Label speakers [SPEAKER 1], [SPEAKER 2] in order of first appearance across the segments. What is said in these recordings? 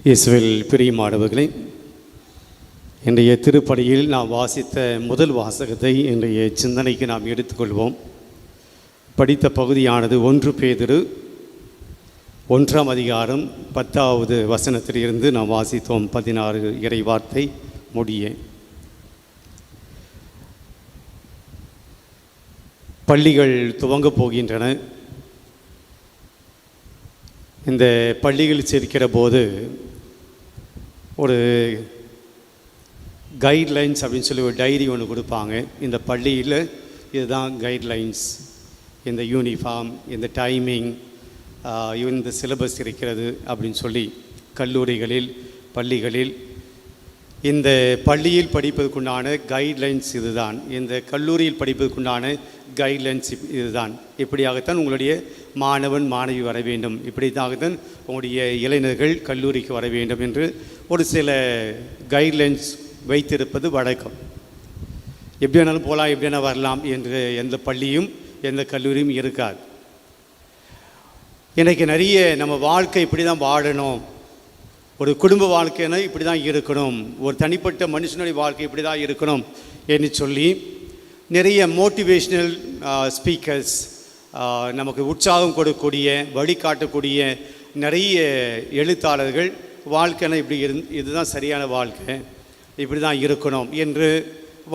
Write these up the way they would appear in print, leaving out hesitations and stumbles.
[SPEAKER 1] இயேசுவில் பிரியமானவர்களே, இன்றைய திருப்பலியில் நாம் வாசித்த முதல் வாசகத்தை இன்றைய சிந்தனைக்கு நாம் எடுத்துக்கொள்வோம். படித்த பகுதியானது 1 பேதுரு 1ஆம் அதிகாரம் 10வது வசனத்திலிருந்து நாம் வாசித்தோம். 16 இறை வார்த்தை முடிய. பள்ளிகள் துவங்கப் போகின்றன. இந்த பள்ளிகள் சேர்க்கிற போது ஒரு கைட்லைன்ஸ் அப்படின்னு சொல்லி ஒரு டைரி ஒன்று கொடுப்பாங்க. இந்த பள்ளியில் இதுதான் கைட்லைன்ஸ், இந்த யூனிஃபார்ம், இந்த டைமிங், இந்த சிலபஸ் இருக்கிறது அப்படின்னு சொல்லி கல்லூரிகளில் பள்ளிகளில் இந்த பள்ளியில் படிப்பதற்குண்டான கைட்லைன்ஸ் இதுதான், இந்த கல்லூரியில் படிப்பதற்குண்டான கைட்லைன்ஸ் இதுதான். இப்படியாகத்தான் உங்களுடைய மாணவன் மாணவி வர வேண்டும், இப்படித்தாகத்தான் உங்களுடைய இளைஞர்கள் கல்லூரிக்கு வர வேண்டும் என்று ஒரு சில கைட்லைன்ஸ் வைத்திருப்பது வழக்கம். எப்படி வேணாலும் போகலாம், எப்படி வேணால் வரலாம் என்று எந்த பள்ளியும் எந்த கல்லூரியும் இருக்காது. இன்றைக்கு நிறைய நம்ம வாழ்க்கை இப்படி தான் வாழணும், ஒரு குடும்ப வாழ்க்கைன்னா இப்படி தான் இருக்கணும், ஒரு தனிப்பட்ட மனுஷனுடைய வாழ்க்கை இப்படி தான் இருக்கணும் என்று சொல்லி நிறைய மோட்டிவேஷ்னல் ஸ்பீக்கர்ஸ், நமக்கு உற்சாகம் கொடுக்கக்கூடிய வழிகாட்டக்கூடிய நிறைய எழுத்தாளர்கள் வாழ்க்கைன்னா இப்படி இதுதான் சரியான வாழ்க்கை, இப்படி தான் இருக்கணும் என்று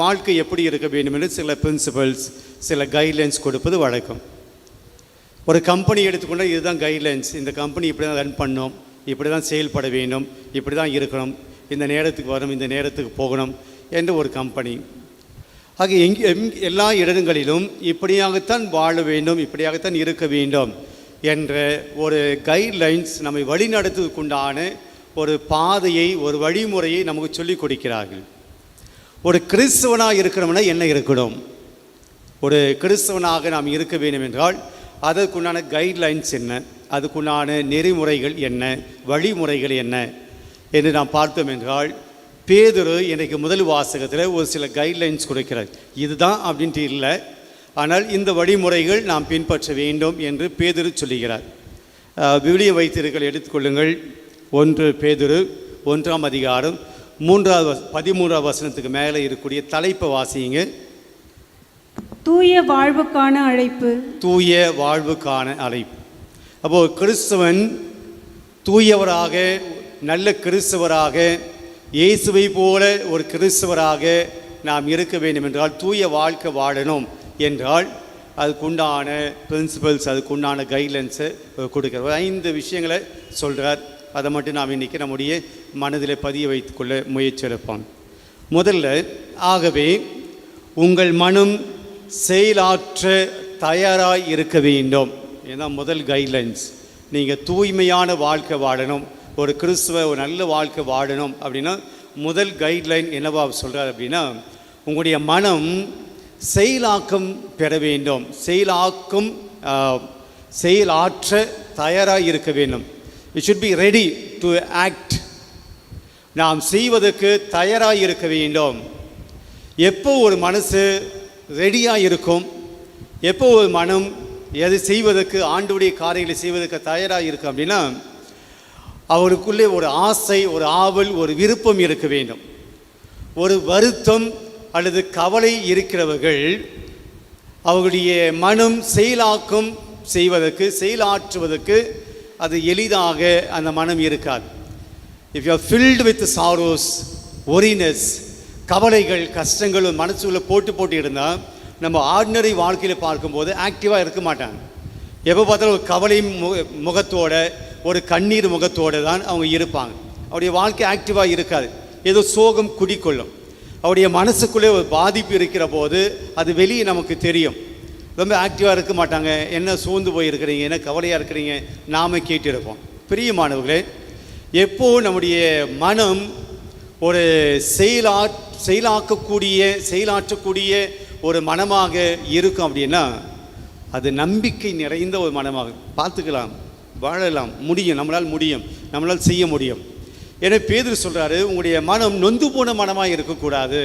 [SPEAKER 1] வாழ்க்கை எப்படி இருக்க வேண்டும் என்று சில பிரின்சிபல்ஸ், சில கைட்லைன்ஸ் கொடுப்பது வழக்கம். ஒரு கம்பெனி எடுத்துக்கொண்டால் இதுதான் கைட்லைன்ஸ், இந்த கம்பெனி இப்படி தான் ரன் பண்ணணும், இப்படி தான் செயல்பட வேண்டும், இப்படி தான் இருக்கணும், இந்த நேரத்துக்கு வரணும், இந்த நேரத்துக்கு போகணும் என்று ஒரு கம்பெனி. ஆக எல்லா இடங்களிலும் இப்படியாகத்தான் வாழ வேண்டும், இப்படியாகத்தான் இருக்க வேண்டும் என்ற ஒரு கைட்லைன்ஸ் நம்மை வழிநடத்துவதற்குண்டான ஒரு பாதையை, ஒரு வழிமுறையை நமக்கு சொல்லிக் கொடுக்கிறார்கள். ஒரு கிறிஸ்தவனாக இருக்கிறவனா என்ன இருக்கணும், ஒரு கிறிஸ்தவனாக நாம் இருக்க வேண்டும் என்றால் அதற்குண்டான கைட்லைன்ஸ் என்ன, அதுக்குண்டான நெறிமுறைகள் என்ன, வழிமுறைகள் என்ன என்று நாம் பார்த்தோம் என்றால், பேதுரு இன்றைக்கு முதல் வாசகத்தில் ஒரு சில கைட்லைன்ஸ் கொடுக்கிறார். இதுதான் அப்படின்ட்டு இல்லை, ஆனால் இந்த வழிமுறைகள் நாம் பின்பற்ற வேண்டும் என்று பேதுரு சொல்லுகிறார். விவிலியம் வைத்திருக்கள் எடுத்துக்கொள்ளுங்கள். 1 பேதுரு 1ஆம் அதிகாரம் 13வது வசனத்துக்கு மேலே இருக்கக்கூடிய தலைப்பை வாசிங்க.
[SPEAKER 2] தூய வாழ்வுக்கான அழைப்பு. தூய
[SPEAKER 1] வாழ்வுக்கான அழைப்பு. அப்போது கிறிஸ்தவன் தூயவராக, நல்ல கிறிஸ்தவராக, இயேசுவை போல ஒரு கிறிஸ்தவராக நாம் இருக்க வேண்டும் என்றால், தூய வாழ்க்கை வாழணும் என்றால் அதுக்குண்டான பிரின்சிபல்ஸ், அதுக்குண்டான கைட்லைன்ஸை கொடுக்குறார். 5 விஷயங்களை சொல்கிறார். அதை மட்டும் நாம் இன்றைக்கி நம்முடைய மனதில் பதிய வைத்துக்கொள்ள முயற்சி எடுப்போம். முதல்ல, ஆகவே உங்கள் மனம் செயலாற்ற தயாராக இருக்க வேண்டும். இதுதான் முதல் கைட்லைன்ஸ். நீங்கள் தூய்மையான வாழ்க்கை வாழணும், ஒரு கிறிஸ்துவ ஒரு நல்ல வாழ்க்கை வாழணும் அப்படின்னா முதல் கைட்லைன் என்னவா சொல்கிறார் அப்படின்னா, உங்களுடைய மனம் செயலாக்கம் பெற வேண்டும், செயலாற்ற தயாராக இருக்க வேண்டும். It should be ready to act. நாம் செய்வதற்கு தயாராக இருக்க வேண்டும். எப்போ ஒரு மனசு ரெடியாக இருக்கும், எப்போ ஒரு மனம் எது செய்வதற்கு, ஆண்டவருடைய காரியங்களை செய்வதற்கு தயாராக இருக்கும் அப்படின்னா, அவருக்குள்ளே ஒரு ஆசை, ஒரு ஆவல், ஒரு விருப்பம் இருக்க வேண்டும். ஒரு வருத்தம் அல்லது கவலை இருக்கிறவர்கள் அவர்களுடைய மனம் செயலாக்கம் செய்வதற்கு, செயலாற்றுவதற்கு அது எளிதாக அந்த மனம் இருக்காது. If you are filled with sorrows, worries, கவலைகள், கஷ்டங்கள் மனசுக்குள்ளே போட்டு இருந்தால் நம்ம ஆர்டினரி வாழ்க்கையில் பார்க்கும்போது ஆக்டிவாக இருக்க மாட்டாங்க. எப்போ பார்த்தாலும் ஒரு கவலை முகத்தோட, ஒரு கண்ணீர் முகத்தோடு தான் அவங்க இருப்பாங்க. அவருடைய வாழ்க்கை ஆக்டிவாக இருக்காது. ஏதோ சோகம் குடிக்கொள்ளும். அவருடைய மனசுக்குள்ளே ஒரு பாதிப்பு இருக்கிற போது அது வெளியே நமக்கு தெரியும். ரொம்ப ஆக்டிவாக இருக்க மாட்டாங்க. என்ன சோர்ந்து போயிருக்கிறீங்க, என்ன கவலையாக இருக்கிறீங்க, நாம கேட்டிருப்போம். பிரியமானவர்களே, எப்போ நம்முடைய மனம் ஒரு செயலாற்றக்கூடிய ஒரு மனமாக இருக்கும் அப்படின்னா அது நம்பிக்கை நிறைந்த ஒரு மனமாக. பார்த்துக்கலாம், வாழலாம், முடியும், நம்மளால் செய்ய முடியும். எனவே பேதுரு சொல்கிறாரு, உங்களுடைய மனம் நொந்து போன மனமாக இருக்கக்கூடாது,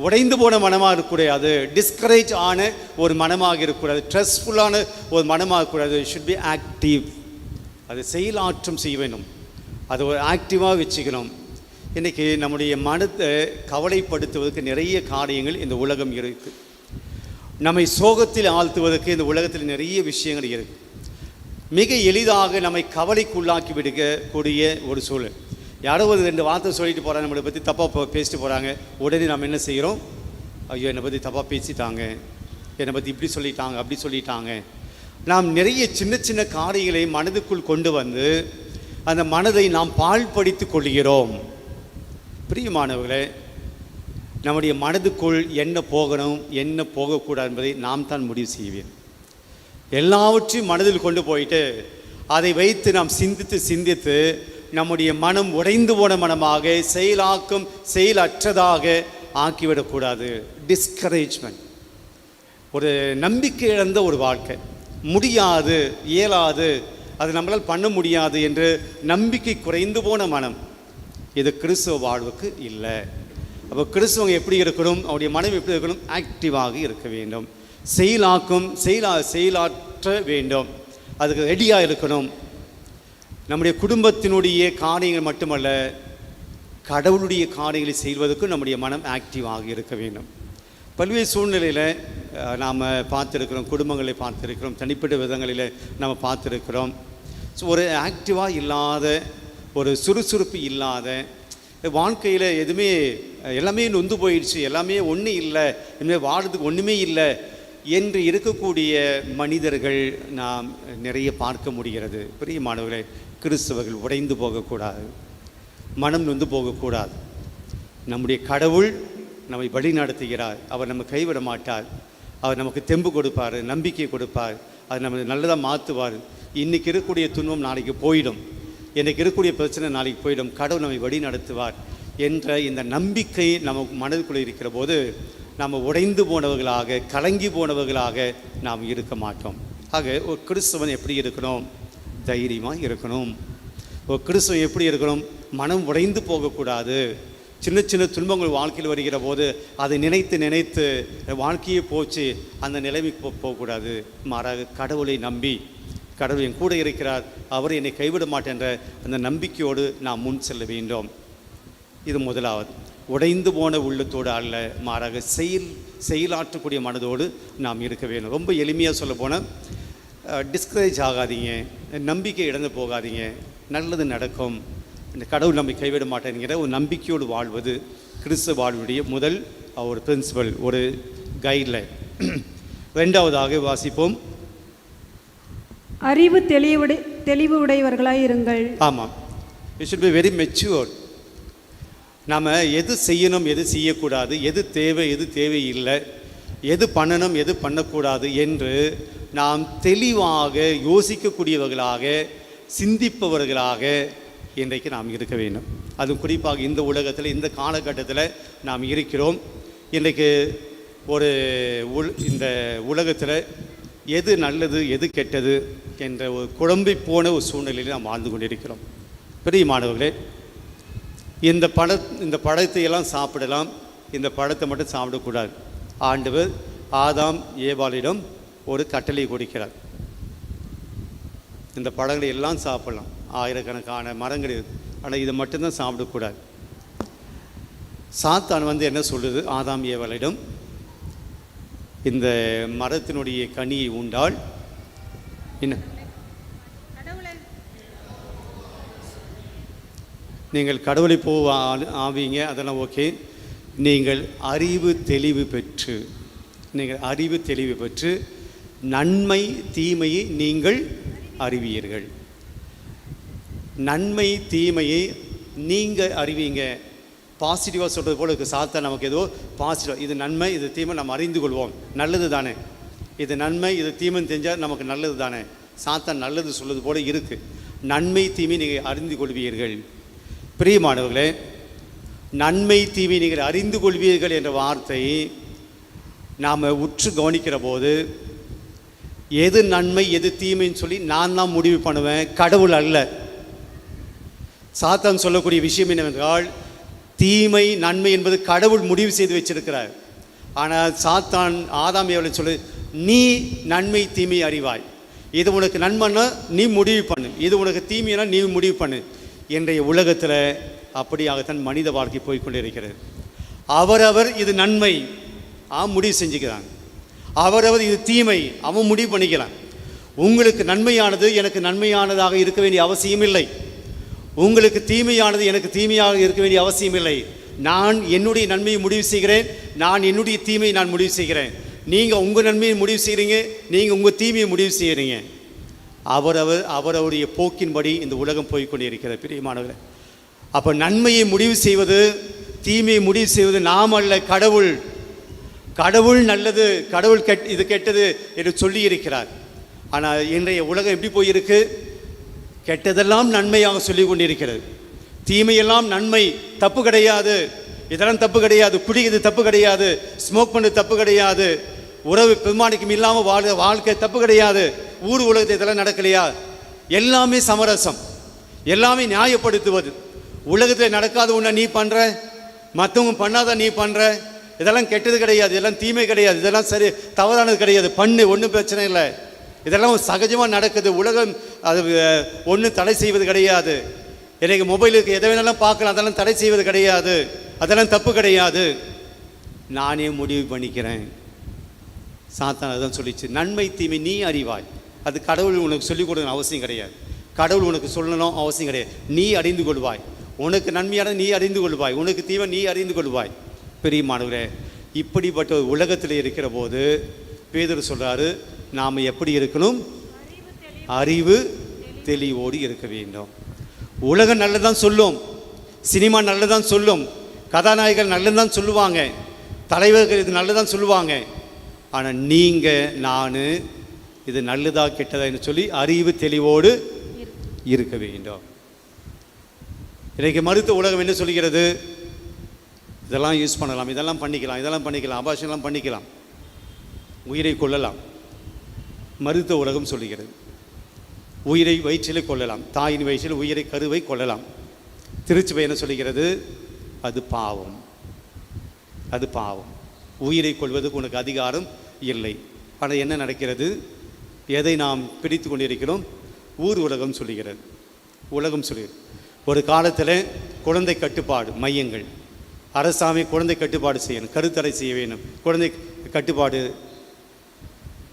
[SPEAKER 1] உடைந்து போன மனமாக இருக்கக்கூடாது, டிஸ்கரேஜ் ஆன ஒரு மனமாக இருக்கக்கூடாது, ஸ்ட்ரெஸ்ஃபுல்லான ஒரு மனமாக இருக்கக்கூடாது. Should be active. அது செயலாற்றம் செய்ய வேண்டும். அதை ஒரு ஆக்டிவாக வச்சுக்கணும். இன்றைக்கி நம்முடைய மனத்தை கவலைப்படுத்துவதற்கு நிறைய காரியங்கள் இந்த உலகம் இருக்குது. நம்மை சோகத்தில் ஆழ்த்துவதற்கு இந்த உலகத்தில் நிறைய விஷயங்கள் இருக்குது. மிக எளிதாக நம்மை கவலைக்குள்ளாக்கி விடுக்கக்கூடிய ஒரு சூழல். யாரோ ஒரு 2 வார்த்தை சொல்லிட்டு போகிறாங்க, நம்மளை பற்றி தப்பாக பேசிட்டு போகிறாங்க. உடனே நம்ம என்ன செய்கிறோம்? ஐயோ, என்னை பற்றி தப்பாக பேசிட்டாங்க, என்னை பற்றி இப்படி சொல்லிட்டாங்க, அப்படி சொல்லிட்டாங்க. நாம் நிறைய சின்ன சின்ன காரியங்களை மனதுக்குள் கொண்டு வந்து அந்த மனதை நாம் பாழ்படுத்தி கொள்கிறோம். பிரியமானவர்களே, நம்முடைய மனதுக்குள் என்ன போகணும், என்ன போகக்கூடாது என்பதை நாம் தான் முடிவு செய்வேன். எல்லாவற்றையும் மனதில் கொண்டு போயிட்டு அதை வைத்து நாம் சிந்தித்து நம்முடைய மனம் உடைந்து போன மனமாக, செயலாக்கம் செயலற்றதாக ஆக்கிவிடக்கூடாது. டிஸ்கரேஜ்மெண்ட், ஒரு நம்பிக்கை இழந்த ஒரு வாழ்க்கை, முடியாது, இயலாது, அது நம்மளால் பண்ண முடியாது என்று நம்பிக்கை குறைந்து போன மனம், இது கிறிஸ்துவ வாழ்வுக்கு இல்லை. அப்போ கிறிஸ்துவங்க எப்படி இருக்கணும்? அவருடைய மனம் எப்படி இருக்கணும்? ஆக்டிவாக இருக்க வேண்டும். செயலாற்ற வேண்டும். அதுக்கு ரெடியாக இருக்கணும். நம்முடைய குடும்பத்தினுடைய காரியங்கள் மட்டுமல்ல, கடவுளுடைய காரியங்களை செய்வதற்கும் நம்முடைய மனம் ஆக்டிவாக இருக்க வேண்டும். பல்வேறு சூழ்நிலையில் நாம் பார்த்துருக்கிறோம், குடும்பங்களை பார்த்துருக்கிறோம், தனிப்பட்ட விதங்களில் நம்ம பார்த்துருக்கிறோம். ஸோ ஒரு ஆக்டிவாக இல்லாத, ஒரு சுறுசுறுப்பு இல்லாத வாழ்க்கையில் எதுவுமே எல்லாமே நொந்து போயிடுச்சு, எல்லாமே ஒன்றும் இல்லை, இனிமேல் வாழறதுக்கு ஒன்றுமே இல்லை என்று இருக்கக்கூடிய மனிதர்கள் நாம் நிறைய பார்க்க முடிகிறது. பிரியமானவர்களே, கிறிஸ்தவர்கள் உடைந்து போகக்கூடாது, மனம் நொந்து போகக்கூடாது. நம்முடைய கடவுள் நம்மை வழி நடத்துகிறார். அவர் நம்ம கைவிட மாட்டார். அவர் நமக்கு தெம்பு கொடுப்பார், நம்பிக்கை கொடுப்பார். அது நம்ம நல்லதாக மாற்றுவார். இன்றைக்கி இருக்கக்கூடிய துன்பம் நாளைக்கு போயிடும், இன்றைக்கி இருக்கக்கூடிய பிரச்சனை நாளைக்கு போயிடும். கடவுள் நம்மை வழி நடத்துவார் என்ற இந்த நம்பிக்கை நமக்கு மனதுக்குள்ளே இருக்கிற போது நாம் உடைந்து போனவர்களாக, கலங்கி போனவர்களாக நாம் இருக்க மாட்டோம். ஆக ஒரு கிறிஸ்தவன் எப்படி இருக்கணும்? தைரியமாக இருக்கணும். ஒரு கிறிஸ்தவன் எப்படி இருக்கணும்? மனம் உடைந்து போகக்கூடாது. சின்ன சின்ன துன்பங்கள் வாழ்க்கையில் வருகிற போது அதை நினைத்து வாழ்க்கையே போச்சு அந்த நிலைமைக்கு போகக்கூடாது. மாறாக கடவுளை நம்பி, கடவுள் என் கூட இருக்கிறார், அவர் என்னை கைவிட மாட்டேன்ற அந்த நம்பிக்கையோடு நாம் முன் செல்ல வேண்டும். இது முதலாவது. உடைந்து போன உள்ளத்தோடு அல்ல, மாறாக செயலாற்றக்கூடிய மனதோடு நாம் இருக்க வேண்டும். ரொம்ப எளிமையாக சொல்ல போனால், டிஸ்கரேஜ் ஆகாதீங்க, நம்பிக்கை இழந்து போகாதீங்க, நல்லது நடக்கும், இந்த கடவுள் நம்மை கைவிட மாட்டேங்கிற ஒரு நம்பிக்கையோடு வாழ்வது கிறிஸ்தவ வாழ்வுடைய முதல் ஒரு பிரின்சிபல், ஒரு கைட்லைன். 2வதாக வாசிப்போம்.
[SPEAKER 2] அறிவு தெளிவு உடையவர்களாய் இருங்கள்.
[SPEAKER 1] ஆமாம், we should be very matured. நாம் எது செய்யணும், எது செய்யக்கூடாது, எது தேவை, எது தேவையில்லை, எது பண்ணணும், எது பண்ணக்கூடாது என்று நாம் தெளிவாக யோசிக்கக்கூடியவர்களாக, சிந்திப்பவர்களாக இன்றைக்கு நாம் இருக்க வேண்டும். அதுவும் குறிப்பாக இந்த உலகத்தில், இந்த காலகட்டத்தில் நாம் இருக்கிறோம். இன்றைக்கு இந்த உலகத்தில் எது நல்லது, எது கெட்டது என்ற ஒரு குழம்பி போன ஒரு சூழ்நிலையில் நாம் வாழ்ந்து கொண்டிருக்கிறோம். பிரியமானவர்களே, இந்த பழத்தையெல்லாம் சாப்பிடலாம், இந்த பழத்தை மட்டும் சாப்பிடக்கூடாது. ஆண்டவர் ஆதாம் ஏவாளிடம் ஒரு கட்டளை கொடுக்கிறார். இந்த பழங்களை எல்லாம் சாப்பிடலாம், ஆயிரக்கணக்கான மரங்கள் இருக்குது, ஆனால் இதை மட்டும்தான் சாப்பிடக்கூடாது. சாத்தான் என்ன சொல்லுது ஆதாம் ஏவாளிடம்? இந்த மரத்தினுடைய கனியை உண்டால் என்ன, நீங்கள் கடவுளை ஆவீங்க, அதெல்லாம் ஓகே. நீங்கள் அறிவு தெளிவு பெற்று நன்மை தீமையை நீங்கள் அறிவீர்கள். நன்மை தீமையை நீங்கள் அறிவீங்க. பாசிட்டிவாக சொல்கிறது போல இருக்குது. சாத்தான் நமக்கு ஏதோ பாசிட்டிவ், இது நன்மை, இது தீமை நம்ம அறிந்து கொள்வோம், நல்லது தானே, இது நன்மை, இது தீமைன்னு தெரிஞ்சால் நமக்கு நல்லது தானே. சாத்தான் நல்லது சொல்வது போல இருக்குது. நன்மை தீமை நீங்கள் அறிந்து கொள்வீர்கள். பிரியமானவர்களே, நன்மை தீமை நீங்கள் அறிந்து கொள்வீர்கள் என்ற வார்த்தை நாம் உற்று கவனிக்கிற போது, எது நன்மை எது தீமைன்னு சொல்லி நான் தான் முடிவு பண்ணுவேன், கடவுள் அல்ல. சாத்தான் சொல்லக்கூடிய விஷயம் என்னவென்றால், தீமை நன்மை என்பது கடவுள் முடிவு செய்து வச்சிருக்கிறார். ஆனால் சாத்தான் ஆதாம் ஏவாளை சொல்லு, நீ நன்மை தீமை அறிவாய், இது உனக்கு நன்மைன்னா நீ முடிவு பண்ணு, இது உனக்கு தீமைனா நீ முடிவு பண்ணு. இன்றைய உலகத்தில் அப்படியாகத்தான் மனித வாழ்க்கை போய்கொண்டே இருக்கிறது. அவரவர் இது நன்மை முடிவு செஞ்சுக்கிறாங்க, அவரவர் இது தீமை அவன் முடிவு பண்ணிக்கிறான். உங்களுக்கு நன்மையானது எனக்கு நன்மையானதாக இருக்க வேண்டிய அவசியம் இல்லை, உங்களுக்கு தீமையானது எனக்கு தீமையாக இருக்க வேண்டிய அவசியம் இல்லை. நான் என்னுடைய நன்மையை முடிவு செய்கிறேன், நான் என்னுடைய தீமையை நான் முடிவு செய்கிறேன். நீங்கள் உங்கள் நன்மையை முடிவு செய்கிறீங்க, நீங்கள் உங்கள் தீமையை முடிவு செய்கிறீங்க. அவரவருடைய போக்கின்படி இந்த உலகம் போய்கொண்டே இருக்கிறது பிரியமானவர்களே. அப்போ நன்மையை முடிவு செய்வது தீமையை முடிவு செய்வது நாம் அல்ல, கடவுள். கடவுள் நல்லது, கடவுள் இது கெட்டது என்று சொல்லி இருக்கிறார். ஆனால் இன்றைய உலகம் எப்படி போயிருக்கு? கெட்டதெல்லாம் நன்மையாக சொல்லி கொண்டிருக்கிறது, தீமையெல்லாம் நன்மை, தப்பு கிடையாது, இதெல்லாம் தப்பு கிடையாது, குடிக்கிறது தப்பு கிடையாது, ஸ்மோக் பண்ணுறது தப்பு கிடையாது, உறவு பெருமானிக்கும் இல்லாமல் வாழ்க்கை தப்பு கிடையாது, ஊர் உலகத்தை இதெல்லாம் நடக்கலையா, எல்லாமே சமரசம், எல்லாமே நியாயப்படுத்துவது. உலகத்தில் நடக்காத ஒன்றை நீ பண்ணுற, மற்றவங்க பண்ணாத நீ பண்ணுற, இதெல்லாம் கெட்டது கிடையாது, இதெல்லாம் தீமை கிடையாது, இதெல்லாம் சரி தவறானது கிடையாது, பண்ணு ஒன்றும் பிரச்சனை இல்லை, இதெல்லாம் சகஜமாக நடக்குது, உலகம் அது ஒன்றும் தடை செய்வது கிடையாது. எனக்கு மொபைலுக்கு எதை வேணாலும் பார்க்கலாம், அதெல்லாம் தடை செய்வது கிடையாது, அதெல்லாம் தப்பு கிடையாது, நானே முடிவு பண்ணிக்கிறேன். சாத்தான் அதான் சொல்லிச்சு, நன்மை தீமை நீ அறிவாய். அது கடவுள் உனக்கு சொல்லிக் கொடுக்கணும் அவசியம் கிடையாது, கடவுள் உனக்கு சொல்லணும் அவசியம் கிடையாது, நீ அறிந்து கொள்வாய். உனக்கு நன்மையான நீ அறிந்து கொள்வாய், உனக்கு தீமை நீ அறிந்து கொள்வாய். பெரியமானவரே, இப்படிப்பட்ட உலகத்தில் இருக்கிற போது பேதுரு சொல்கிறாரு, நாம் எப்படி இருக்கணும்? அறிவு தெளிவோடு இருக்க வேண்டும். உலகம் நல்லதான் சொல்லும், சினிமா நல்லதான் சொல்லும், கதாநாயகர்கள் நல்லதான் சொல்லுவாங்க, தலைவர்கள் இது நல்லதான் சொல்லுவாங்க. ஆனால் நீங்கள் நான் இது நல்லதா கெட்டதா என்று சொல்லி அறிவு தெளிவோடு இருக்க வேண்டும். இன்றைக்கு மருத்துவ உலகம் என்ன சொல்கிறது? இதெல்லாம் யூஸ் பண்ணலாம், இதெல்லாம் பண்ணிக்கலாம், இதெல்லாம் பண்ணிக்கலாம், அபாஷன்லாம் பண்ணிக்கலாம், உயிரை கொள்ளலாம். மருத்துவ உலகம் சொல்லுகிறது உயிரை வயிற்றிலே கொள்ளலாம், தாயின் வயிற்றில் உயிரை கருவை கொள்ளலாம். திருச்சபை என்ன சொல்லுகிறது? அது பாவம், அது பாவம், உயிரை கொள்வதற்கு உனக்கு அதிகாரம் இல்லை. ஆனால் என்ன நடக்கிறது? எதை நாம் பிடித்து கொண்டிருக்கிறோம்? ஊர் உலகம் சொல்லுகிறது, உலகம் சொல்லுகிறது. ஒரு காலத்தில் குழந்தை கட்டுப்பாடு மையங்கள், அரசாமை குழந்தை கட்டுப்பாடு செய்யணும், கருத்தடை செய்ய வேணும், குழந்தை கட்டுப்பாடு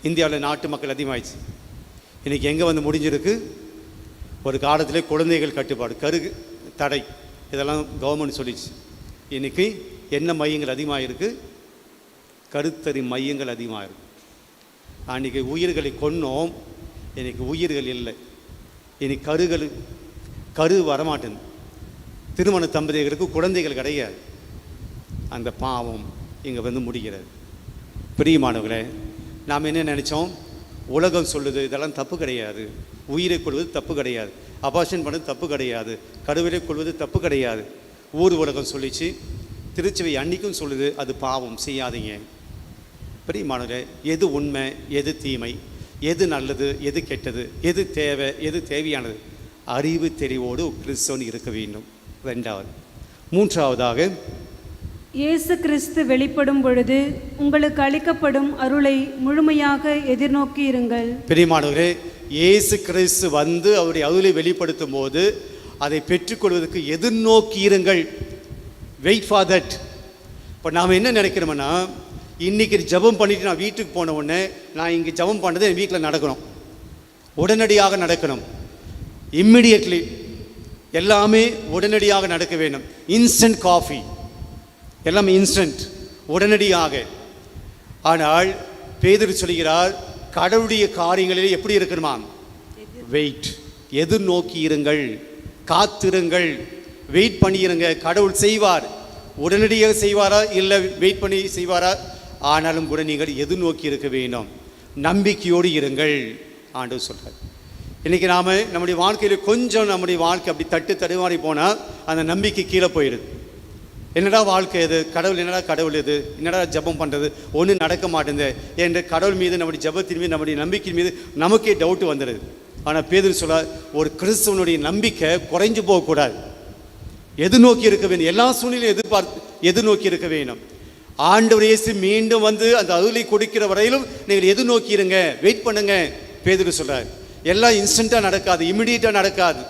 [SPEAKER 1] இந்தியாவில் நாட்டு மக்கள் அதிகமாகிடுச்சு. இன்றைக்கி எங்கே வந்து முடிஞ்சிருக்கு? ஒரு காலத்தில் குழந்தைகள் கட்டுப்பாடு, கரு தடை, இதெல்லாம் கவர்மெண்ட் சொல்லிச்சு. இன்றைக்கி என்ன மையங்கள் அதிகமாக இருக்குது? கருத்தறி மையங்கள் அதிகமாக இருக்குது. அன்றைக்கி உயிர்களை கொன்னோம், இன்றைக்கி உயிர்கள் இல்லை, இனி கரு வரமாட்டேன், திருமண தம்பதிகளுக்கு குழந்தைகள் கிடையாது. அந்த பாவம் இங்கே வந்து முடிகிறது. பிரியமானவர்களே, நாம் என்ன நினச்சோம்? உலகம் சொல்லுது இதெல்லாம் தப்பு கிடையாது, உயிரை கொள்வது தப்பு கிடையாது, அபார்ஷன் பண்ணது தப்பு கிடையாது, கருவிலை கொள்வது தப்பு கிடையாது. ஊர் உலகம் சொல்லிச்சு, திருச்சபை அன்றைக்கும் சொல்லுது அது பாவம், செய்யாதீங்க. பிரியமானவர்களே, எது உண்மை, எது தீமை, எது நல்லது, எது கெட்டது, எது தேவை, எது தேவையானது, அறிவு தெளிவோடு கிறிஸ்தவன் இருக்க வேண்டும். ரெண்டாவது. மூன்றாவதாக,
[SPEAKER 2] இயேசு கிறிஸ்து வெளிப்படும் பொழுது உங்களுக்கு அளிக்கப்படும் அருளை முழுமையாக எதிர்நோக்கி இருங்கள்.
[SPEAKER 1] பிரியமானவர்களே, இயேசு கிறிஸ்து வந்து அவருடைய அருளை வெளிப்படுத்தும் போது அதை பெற்றுக்கொள்வதற்கு எதிர்நோக்கி இருங்கள். Wait for that. இப்போ நாம் என்ன நினைக்கிறோம்னா, இன்றைக்கி ஜபம் பண்ணிவிட்டு நான் வீட்டுக்கு போன உடனே நான் இங்கே ஜபம் பண்ணது என் வீட்டில் நடக்கணும், உடனடியாக நடக்கணும், இம்மிடியட்லி எல்லாமே உடனடியாக நடக்க வேண்டும். இன்ஸ்டன்ட் காஃபி, எல்லாமே இன்ஸ்டன்ட், உடனடியாக. ஆனால் பேதுரு சொல்கிறார், கடவுளுடைய காரியங்களில் எப்படி இருக்கணுமா? வெயிட், எதிர்நோக்கி இருங்கள், காத்திருங்கள், வெயிட் பண்ணியிருங்க. கடவுள் செய்வார். உடனடியாக செய்வாரா இல்லை வெயிட் பண்ணி செய்வாரா? ஆனாலும் கூட நீங்கள் எதிர்நோக்கி இருக்க வேண்டும், நம்பிக்கையோடு இருங்கள் ஆண்டவர் சொல்கிறார். இன்றைக்கி நாம் நம்முடைய வாழ்க்கையில் கொஞ்சம் நம்முடைய வாழ்க்கை அப்படி தடுமாறி போனால் அந்த நம்பிக்கை கீழே போயிடுது. என்னடா வாழ்க்கை இது, கடவுள் என்னடா கடவுள் இது, என்னடா ஜபம் பண்ணுறது, ஒன்றும் நடக்க மாட்டேங்குது என்ற கடவுள் மீது, நம்முடைய ஜபத்தின் மீது, நம்முடைய நம்பிக்கையின் மீது நமக்கே டவுட்டு வந்துடுது. ஆனால் பேதுரு சொல்ல, ஒரு கிறிஸ்தவனுடைய நம்பிக்கை குறைஞ்சு போகக்கூடாது, எதிர்நோக்கி இருக்க வேண்டும், எல்லா சூழ்நிலையும் எதிர்நோக்கி இருக்க வேண்டும். ஆண்டவர் இயேசு மீண்டும் வந்து அந்த அருளை கொடுக்கிற வரையிலும் நீங்கள் எதிர்நோக்கி இருங்க, வெயிட் பண்ணுங்க. பேதுரு சொல்கிறார், எல்லாம் இன்ஸ்டண்ட்டாக நடக்காது, இமிடியேட்டாக நடக்காது,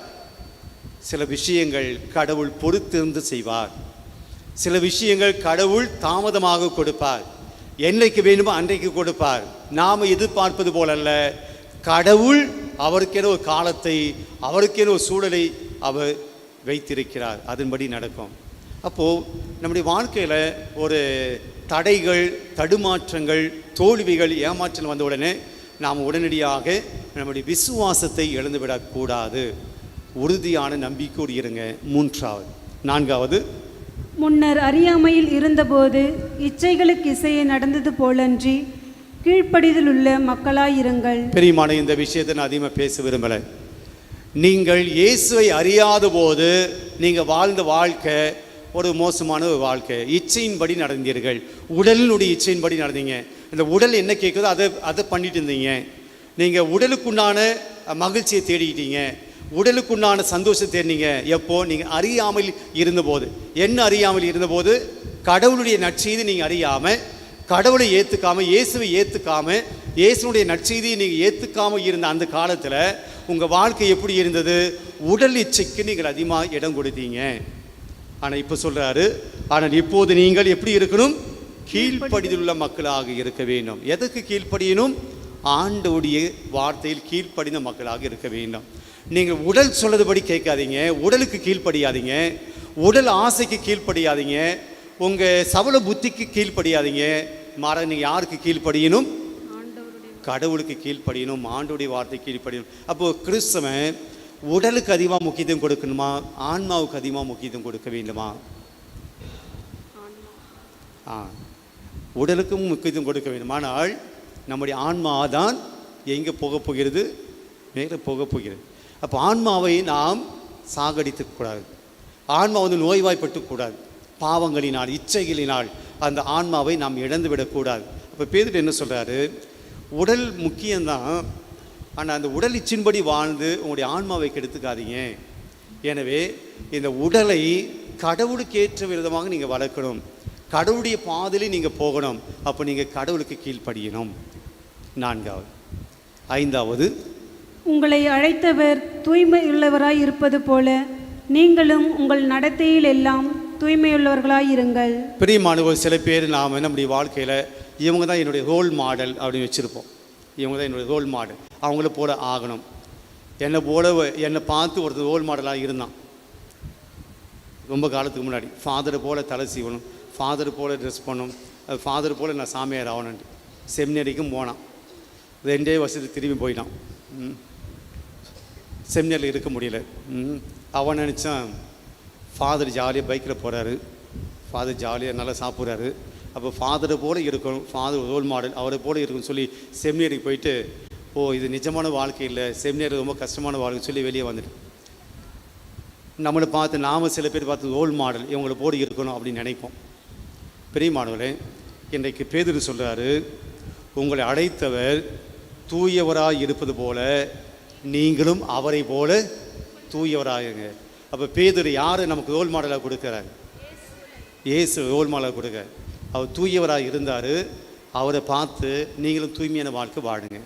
[SPEAKER 1] சில விஷயங்கள் கடவுள் பொறுத்திருந்து செய்வார். சில விஷயங்கள் கடவுள் தாமதமாக கொடுப்பார். என்னைக்கு வேணுமோ அன்றைக்கு கொடுப்பார். நாம் எதிர்பார்ப்பது போலல்ல. கடவுள் அவருக்கென ஒரு காலத்தை, அவருக்கென ஒரு சூழலை அவர் வைத்திருக்கிறார். அதன்படி நடக்கும். அப்போது நம்முடைய வாழ்க்கையில் ஒரு தடைகள், தடுமாற்றங்கள், தோல்விகள், ஏமாற்றல் வந்த உடனே நாம் உடனடியாக நம்முடைய விசுவாசத்தை இழந்துவிடக்கூடாது. உறுதியான நம்பிக்கையோடு இருங்க. மூன்றாவது. நான்காவது,
[SPEAKER 2] முன்னர் அறியாமையில் இருந்தபோது இச்சைகளுக்கு இசையை நடந்தது போலன்றி கீழ்ப்படிதல் உள்ள மக்களாயிருங்கள்.
[SPEAKER 1] பெரியமான இந்த விஷயத்தை நான் அதிகமாக பேச விரும்பலை. நீங்கள் இயேசுவை அறியாத போது நீங்கள் வாழ்ந்த வாழ்க்கை ஒரு மோசமான ஒரு வாழ்க்கை. இச்சையின்படி நடந்தீர்கள். உடலினுடைய இச்சையின்படி நடந்தீங்க. இந்த உடல் என்ன கேட்குதோ அதை பண்ணிட்டு இருந்தீங்க. நீங்கள் உடலுக்குண்டான மகிழ்ச்சியை தேடிக்கிட்டீங்க. உடலுக்குண்டான சந்தோஷத்தை தேடினீங்க. எப்போ? நீங்கள் அறியாமல் இருந்தபோது. என்ன அறியாமல் இருந்தபோது? கடவுளுடைய நற்செய்தி நீங்கள் அறியாமல், கடவுளை ஏற்றுக்காமல், இயேசுவை ஏற்றுக்காமல், இயேசுனுடைய நற்செய்தியை நீங்கள் ஏற்றுக்காமல் இருந்த அந்த காலத்தில் உங்கள் வாழ்க்கை எப்படி இருந்தது? உடல் இச்சைக்கு நீங்கள் அதிகமாக இடம் கொடுத்தீங்க. ஆனால் இப்போ சொல்கிறாரு, ஆனால் இப்போது நீங்கள் எப்படி இருக்கணும்? கீழ்ப்படிதலுள்ள மக்களாக இருக்க வேண்டும். எதற்கு கீழ்ப்படியணும்? ஆண்டவருடைய வார்த்தையில் கீழ்ப்படிந்த மக்களாக இருக்க வேண்டும். நீங்கள் உடல் சொல்லதுபடி கேட்காதீங்க. உடலுக்கு கீழ்ப்படியாதீங்க. உடல் ஆசைக்கு கீழ்ப்படியாதீங்க. உங்கள் சபல புத்திக்கு கீழ்ப்படியாதீங்க. மாறாக நீங்கள் யாருக்கு கீழ்ப்படியணும்? கடவுளுக்கு கீழ்ப்படியணும். ஆண்டவருடைய வார்த்தை கீழ்ப்படியணும். அப்போது கிறிஸ்தவன் உடலுக்கு அதிகமாக முக்கியத்துவம் கொடுக்கணுமா? ஆன்மாவுக்கு அதிகமாக முக்கியத்துவம் கொடுக்க வேண்டுமா? உடலுக்கும் முக்கியத்துவம் கொடுக்க வேண்டும். ஆனால் நம்முடைய ஆன்மா தான் எங்கே போக போகிறது? மேலே போக போகிறது. அப்போ ஆன்மாவை நாம் சாகடித்துக்கூடாது. ஆன்மா நோய்வாய்ப்பட்டுக்கூடாது. பாவங்களினால், இச்சைகளினால் அந்த ஆன்மாவை நாம் இழந்து விடக்கூடாது. அப்போ பேதுரு என்ன சொல்கிறாரு? உடல் முக்கியம்தான், ஆனால் அந்த உடல் இச்சின்படி வாழ்ந்து உங்களுடைய ஆன்மாவை கெடுத்துக்காதீங்க. எனவே இந்த உடலை கடவுளுக்கு ஏற்ற விதமாக நீங்கள் வளர்க்கணும். கடவுளுடைய பாதையில் நீங்கள் போகணும். அப்போ நீங்கள் கடவுளுக்கு கீழ்ப்படியணும். நான்காவது. ஐந்தாவது,
[SPEAKER 2] உங்களை அழைத்தவர் தூய்மையுள்ளவராய் இருப்பது போல நீங்களும் உங்கள் நடத்தையில் எல்லாம் தூய்மையுள்ளவர்களாய் இருங்கள்.
[SPEAKER 1] பிரியமானவர், சில பேர் நாம் நம்முடைய வாழ்க்கையில் இவங்க தான் என்னுடைய ரோல் மாடல் அப்படின்னு வச்சுருப்போம். இவங்க தான் என்னுடைய ரோல் மாடல், அவங்கள போல ஆகணும். என்னை பார்த்து ஒருத்தர் ரோல் மாடலாக இருந்தான் ரொம்ப காலத்துக்கு முன்னாடி. ஃபாதரை போல் தலை சீவணும், ஃபாதர் போல் ட்ரெஸ் பண்ணணும், ஃபாதர் போல் நான் சாமியார் ஆகணுன்ட்டு செமினரிக்கும் போனான். 2 வருஷத்துக்கு திரும்பி போயிட்டான். செமினரில் இருக்க முடியல. அவன் நினச்சான் ஃபாதர் ஜாலியாக பைக்கில் போகிறாரு, ஃபாதர் ஜாலியாக நல்லா சாப்பிட்றாரு, அப்போ ஃபாதரை போல் இருக்கணும், ஃபாதர் ரோல் மாடல் அவரை போல் இருக்குன்னு சொல்லி செமினரிக்கு போயிட்டு, இது நிஜமான வாழ்க்கை இல்லை, செமினரி ரொம்ப கஷ்டமான வாழ்க்கைன்னு சொல்லி வெளியே வந்துட்டு நம்மளை பார்த்து நாம் சில பேர் பார்த்து ரோல் மாடல் இவங்களை போல் இருக்கணும் அப்படின்னு நினைப்போம். பெரியமானவர்களே, இன்றைக்கு பேதுரு சொல்கிறாரு, உங்களை அழைத்தவர் தூயவராக இருப்பது போல நீங்களும் அவரை போல தூயவராகுங்க. அப்போ பேதுரு யார் நமக்கு ரோல் மாடலாக கொடுக்குறாரு? இயேசு ரோல் மாடலாக கொடுக்க. அவர் தூயவராக இருந்தார். அவரை பார்த்து நீங்களும் தூய்மையான வாழ்க்கை வாழுங்க.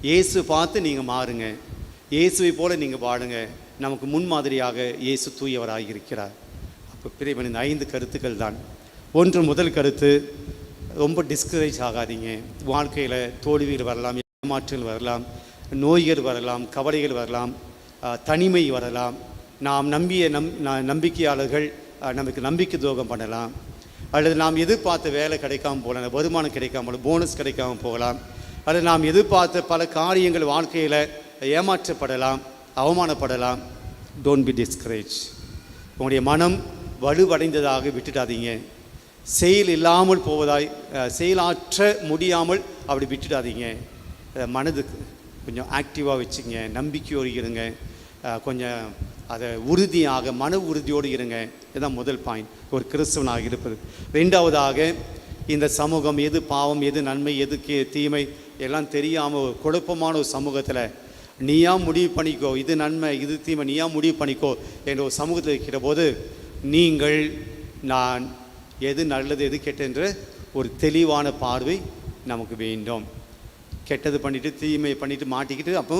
[SPEAKER 1] இயேசு பார்த்து நீங்கள் மாறுங்க. இயேசுவை போல நீங்கள் வாழுங்க. நமக்கு முன்மாதிரியாக இயேசு தூயவராக இருக்கிறார். அப்போ பிரியமான இந்த 5 கருத்துக்கள் தான். முதல் கருத்து, ரொம்ப டிஸ்கரேஜ் ஆகாதீங்க. வாழ்க்கையில் தோல்விகள் வரலாம், ஏமாற்றங்கள் வரலாம், நோய்கள் வரலாம், கவலைகள் வரலாம், தனிமை வரலாம். நாம் நம்பிய நம்பிக்கையாளர்கள் நமக்கு நம்பிக்கை துரோகம் பண்ணலாம், அல்லது நாம் எதிர்பார்த்த வேலை கிடைக்காமல் போகலாம், வருமானம் கிடைக்காமல், போனஸ் கிடைக்காமல் போகலாம், அல்லது நாம் எதிர்பார்த்த பல காரியங்கள் வாழ்க்கையில் ஏமாற்றப்படலாம், அவமானப்படலாம். Don't be discourage. உங்களுடைய மனம் வலுவடைந்ததாக விட்டுடாதீங்க. செயல் இல்லாமல் போவதாய், செயலாற்ற முடியாமல் அப்படி விட்டுடாதீங்க. மனதுக்கு கொஞ்சம் ஆக்டிவாக வச்சுங்க, நம்பிக்கையோடு இருங்க, கொஞ்சம் அதை உறுதியாக மன உறுதியோடு இருங்க. இதுதான் முதல் பாயிண்ட், ஒரு கிறிஸ்தவனாக இருப்பது. 2வதாக, இந்த சமூகம் எது பாவம், எது நன்மை, எது தீமை எல்லாம் தெரியாமல் குழப்பமான ஒரு சமூகத்தில் நீயா முடிவு பண்ணிக்கோ, இது நன்மை இது தீமை, நீயா முடிவு பண்ணிக்கோ என்ற ஒரு சமூகத்தில் இருக்கிற போது நீங்கள் நான் எது நல்லது எது கெட்டென்ற ஒரு தெளிவான பார்வை நமக்கு வேண்டும். கெட்டது பண்ணிவிட்டு தீமையை பண்ணிவிட்டு மாட்டிக்கிட்டு அப்போ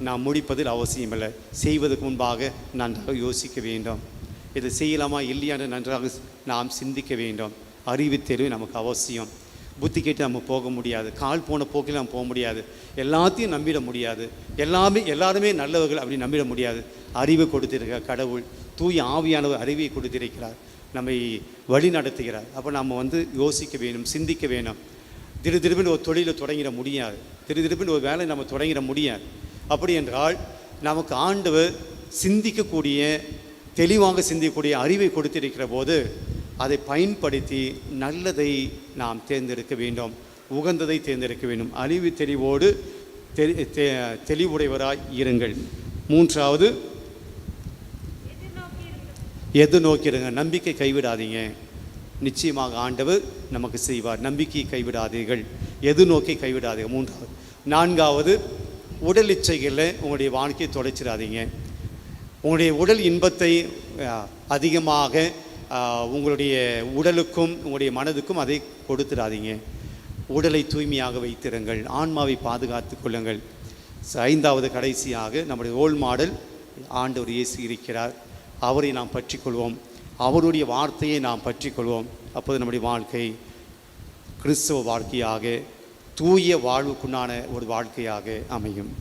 [SPEAKER 1] நாம் முடிப்பதில் அவசியமில்லை. செய்வதற்கு முன்பாக நன்றாக யோசிக்க வேண்டும். இதை செய்யலாமா இல்லையா என்று நன்றாக நாம் சிந்திக்க வேண்டும். அறிவு தேர்வு நமக்கு அவசியம். புத்தி கேட்டு நம்ம போக முடியாது. கால் போன போக்கில் நம்ம போக முடியாது. எல்லாத்தையும் நம்பிட முடியாது. எல்லாருமே நல்லவர்கள் அப்படி நம்பிட முடியாது. அறிவு கொடுத்திருக்கிறார் கடவுள். தூய ஆவியானவர் அறிவை கொடுத்திருக்கிறார், நம்மை வழி நடத்துகிறார். அப்போ நம்ம யோசிக்க வேணும், சிந்திக்க வேணும். திருப்பின்னு ஒரு தொழிலை தொடங்கிட முடியாது. திருப்பின்னு ஒரு வேலை நம்ம தொடங்கிட முடியாது. அப்படி என்றால் நமக்கு ஆண்டவர் சிந்திக்கக்கூடிய, தெளிவாக சிந்திக்கக்கூடிய அறிவை கொடுத்திருக்கிற போது அதை பயன்படுத்தி நல்லதை நாம் தேர்ந்தெடுக்க வேண்டும், உகந்ததை தேர்ந்தெடுக்க வேண்டும். அறிவு தெளிவோடு தெளிவுடையவராய் இருங்கள். மூன்றாவது, எது நோக்கிடுங்க. நம்பிக்கை கைவிடாதீங்க. நிச்சயமாக ஆண்டவர் நமக்கு செய்வார். நம்பிக்கையை கைவிடாதீர்கள், எது நோக்கி கைவிடாதீங்க. மூன்றாவது. நான்காவது, உடல் இச்சைகளில் உங்களுடைய வாழ்க்கையை தொலைச்சிடாதீங்க. உங்களுடைய உடல் இன்பத்தை அதிகமாக உங்களுடைய உடலுக்கும் உங்களுடைய மனதுக்கும் அதை கொடுத்துடாதீங்க. உடலை தூய்மையாக வைத்திருங்கள், ஆன்மாவை பாதுகாத்து கொள்ளுங்கள். ஐந்தாவது, கடைசியாக நம்முடைய ரோல் மாடல் ஆண்டவர் இயேசு இருக்கிறார். அவரை நாம் பற்றிக்கொள்வோம், அவருடைய வார்த்தையை நாம் பற்றிக்கொள்வோம். அப்போது நம்முடைய வாழ்க்கை கிறிஸ்தவ வாழ்க்கையாக, தூய வாழ்வுக்குண்டான ஒரு வாழ்க்கையாக அமையும்.